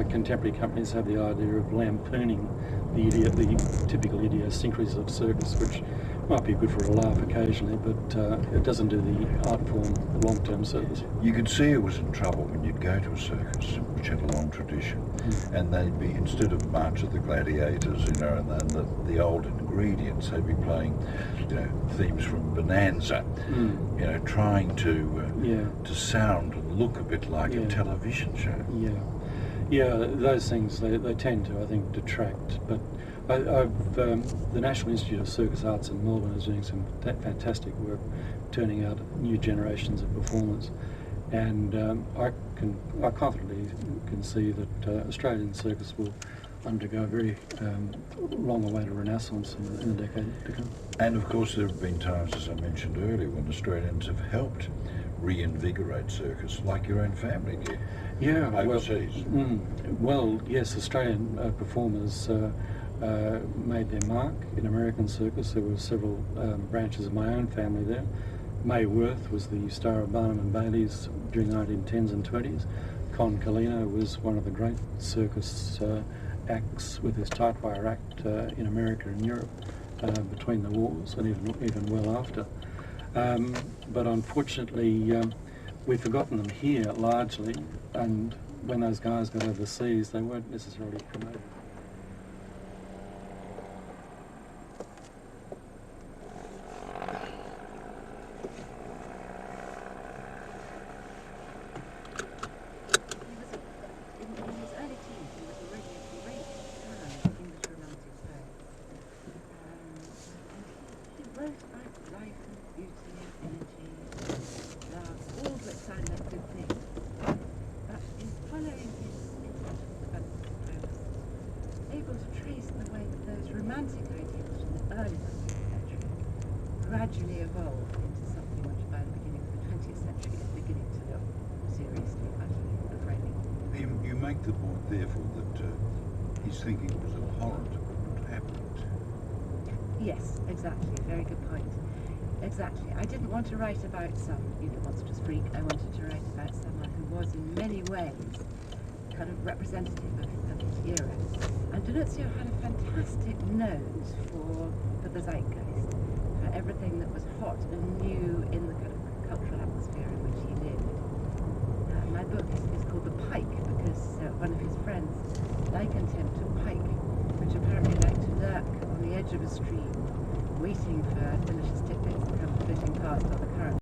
contemporary companies have the idea of lampooning the typical idiosyncrasies of circus, which might be good for a laugh occasionally, but it doesn't do the art form long-term service. You could see it was in trouble when you'd go to a circus, which had a long tradition, and they'd be, instead of March of the Gladiators, you know, and the old ingredients, they'd be playing, you know, themes from Bonanza, you know, trying to sound and look a bit like a television show. Yeah, those things, they tend to, I think, detract, but the National Institute of Circus Arts in Melbourne is doing some fantastic work turning out new generations of performers, and I confidently can see that Australian circus will undergo a very long-awaited renaissance in the decade to come. And of course there have been times, as I mentioned earlier, when Australians have helped reinvigorate circus, like your own family did. Yeah, overseas. Well, yes, Australian performers made their mark in American circus. There were several branches of my own family there. May Worth was the star of Barnum and Bailey's during the 1910s and 20s. Con Carlino was one of the great circus acts with his Tightwire act in America and Europe between the wars and even well after. But unfortunately, we've forgotten them here largely, and when those guys got overseas, they weren't necessarily promoted. Gradually evolved into something which by the beginning of the 20th century is beginning to look seriously, utterly frightening. You make the point, therefore, that his thinking was abhorrent of what happened. Yes, exactly. Very good point. Exactly. I didn't want to write about some monstrous freak. I wanted to write about someone who was in many ways kind of representative of his era. And D'Annunzio had a fantastic nose for the zeitgeist, for everything that was hot and new in the kind of cultural atmosphere in which he lived. My book is called The Pike because one of his friends likened him to a pike, which apparently liked to lurk on the edge of a stream, waiting for delicious tidbits to come flitting past on the